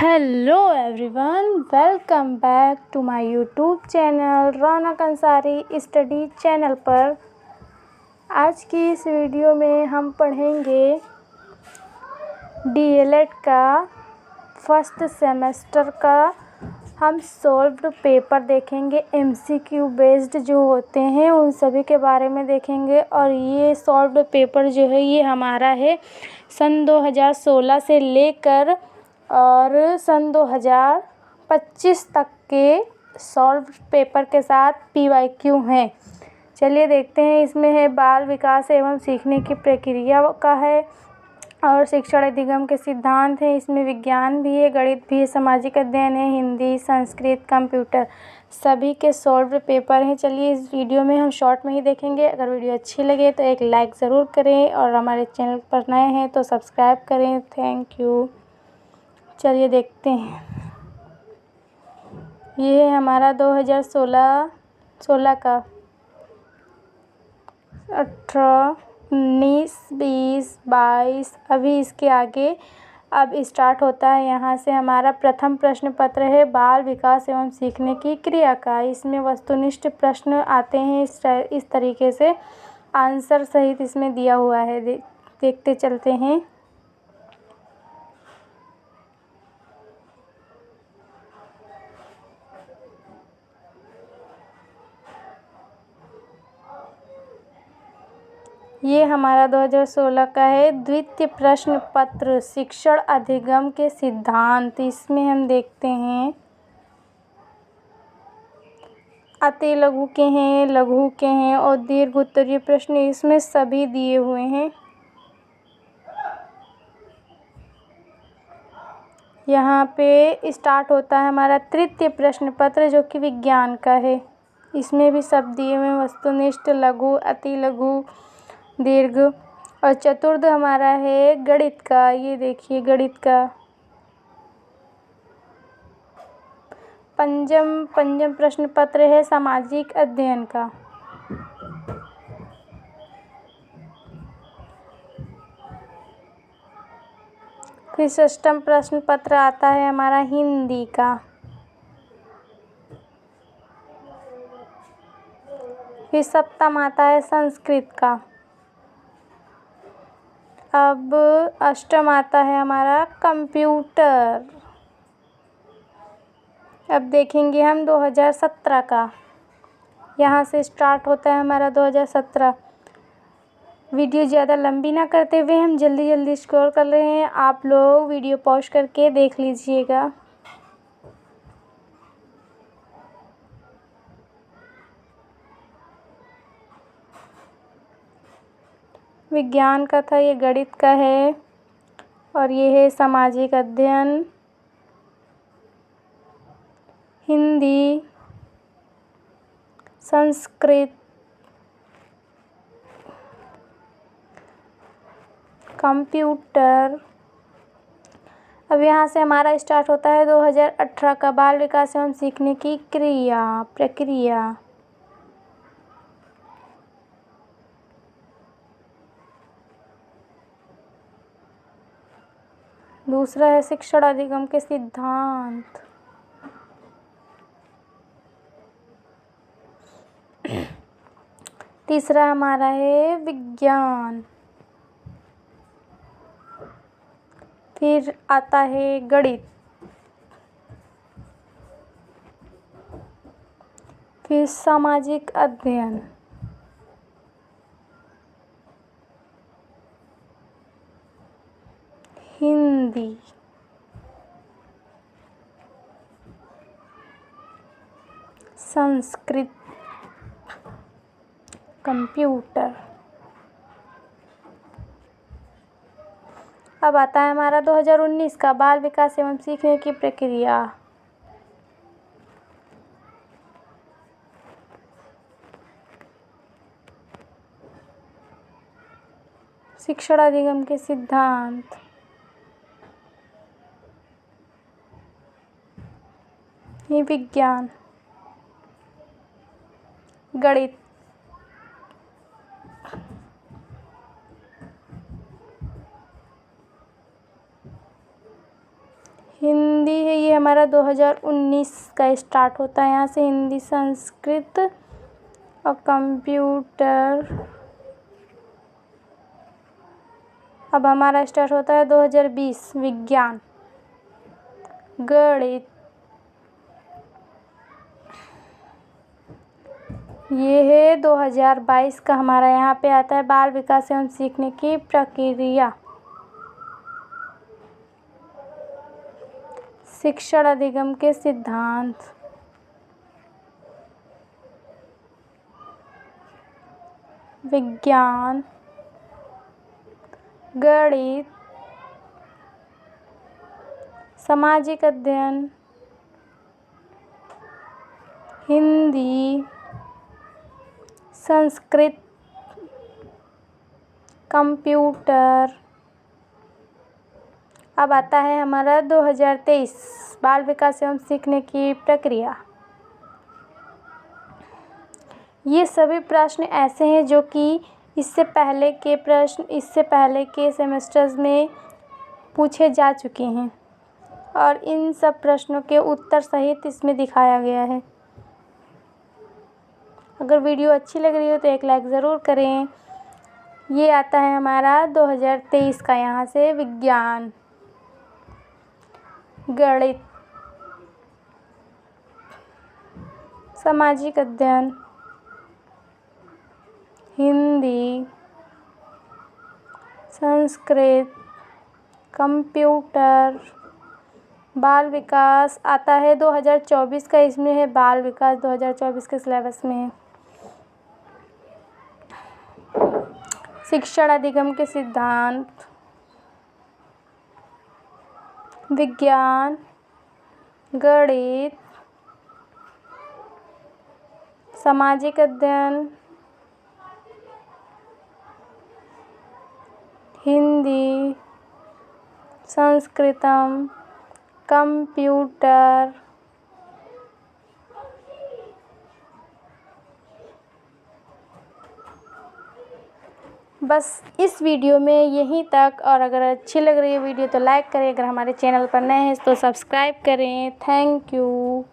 Hello everyone, welcome back to my YouTube channel Raunak Ansari study channel पर। आज की इस वीडियो में हम पढ़ेंगे डीएलएड का फर्स्ट सेमेस्टर का हम सॉल्व्ड पेपर देखेंगे। एमसीक्यू बेस्ड जो होते हैं उन सभी के बारे में देखेंगे। और ये सॉल्व्ड पेपर जो है ये हमारा है सन 2016 से लेकर और सन 2025 तक के सॉल्व पेपर के साथ पीवाईक्यू हैं। चलिए देखते हैं। इसमें है बाल विकास एवं सीखने की प्रक्रिया का है और शिक्षण अधिगम के सिद्धांत हैं। इसमें विज्ञान भी है, गणित भी है, सामाजिक अध्ययन है, हिंदी, संस्कृत, कंप्यूटर सभी के सॉल्व पेपर हैं। चलिए इस वीडियो में हम शॉर्ट में ही देखेंगे। अगर वीडियो अच्छी लगे तो एक लाइक ज़रूर करें और हमारे चैनल पर नए हैं तो सब्सक्राइब करें। Thank you. चलिए देखते हैं। ये है हमारा 2016 का 18, 19, 20, 22 अभी इसके आगे अब स्टार्ट होता है। यहाँ से हमारा प्रथम प्रश्न पत्र है बाल विकास एवं सीखने की क्रिया का। इसमें वस्तुनिष्ठ प्रश्न आते हैं इस तरीके से, आंसर सहित इसमें दिया हुआ है। देखते चलते हैं। ये हमारा 2016 का है द्वितीय प्रश्न पत्र शिक्षण अधिगम के सिद्धांत। इसमें हम देखते हैं अति लघु के हैं, लघु के हैं और दीर्घ उत्तरीय प्रश्न इसमें सभी दिए हुए हैं। यहाँ पे स्टार्ट होता है हमारा तृतीय प्रश्न पत्र जो कि विज्ञान का है। इसमें भी सब दिए हुए हैं, वस्तुनिष्ठ, लघु, अति लघु, दीर्घ। और चतुर्थ हमारा है गणित का। ये देखिए गणित का। पंचम प्रश्न पत्र है सामाजिक अध्ययन का। फिर षष्ठम प्रश्न पत्र आता है हमारा हिंदी का। फिर सप्तम आता है संस्कृत का। अब अष्टम आता है हमारा कंप्यूटर। अब देखेंगे हम 2017 का। यहाँ से स्टार्ट होता है हमारा 2017। वीडियो ज़्यादा लंबी ना करते हुए हम जल्दी स्क्रॉल कर रहे हैं। आप लोग वीडियो पॉज करके देख लीजिएगा। विज्ञान का था, ये गणित का है और ये है सामाजिक अध्ययन, हिंदी, संस्कृत, कंप्यूटर। अब यहाँ से हमारा स्टार्ट होता है 2018 का बाल विकास एवं सीखने की प्रक्रिया। दूसरा है शिक्षण अधिगम के सिद्धांत। तीसरा हमारा है विज्ञान। फिर आता है गणित। फिर सामाजिक अध्ययन। हिंदी। संस्कृत। कंप्यूटर। अब आता है हमारा 2019 का बाल विकास एवं सीखने की प्रक्रिया। शिक्षण अधिगम के सिद्धांत। ये विज्ञान, गणित, हिंदी, हमारा 2019 का स्टार्ट होता है यहाँ से हिंदी, संस्कृत और कंप्यूटर। अब हमारा स्टार्ट होता है 2020 विज्ञान, गणित। ये है 2022 का हमारा यहाँ पे आता है बाल विकास एवं सीखने की प्रक्रिया, शिक्षण अधिगम के सिद्धांत। विज्ञान, गणित, सामाजिक अध्ययन, हिंदी, संस्कृत, कंप्यूटर। अब आता है हमारा 2023 बाल विकास एवं सीखने की प्रक्रिया। ये सभी प्रश्न ऐसे हैं जो कि इससे पहले के सेमेस्टर्स में पूछे जा चुके हैं और इन सब प्रश्नों के उत्तर सहित इसमें दिखाया गया है। अगर वीडियो अच्छी लग रही हो तो एक लाइक ज़रूर करें। ये आता है हमारा 2023 का यहाँ से विज्ञान, गणित, सामाजिक अध्ययन, हिंदी, संस्कृत, कंप्यूटर, बाल विकास आता है 2024 का। इसमें है बाल विकास 2024 के सिलेबस में है। शिक्षण अधिगम के सिद्धांत, विज्ञान, गणित, सामाजिक अध्ययन, हिंदी, संस्कृतम, कंप्यूटर। बस इस वीडियो में यहीं तक, और अगर अच्छी लग रही है वीडियो तो लाइक करें, अगर हमारे चैनल पर नए हैं तो सब्सक्राइब करें। Thank you.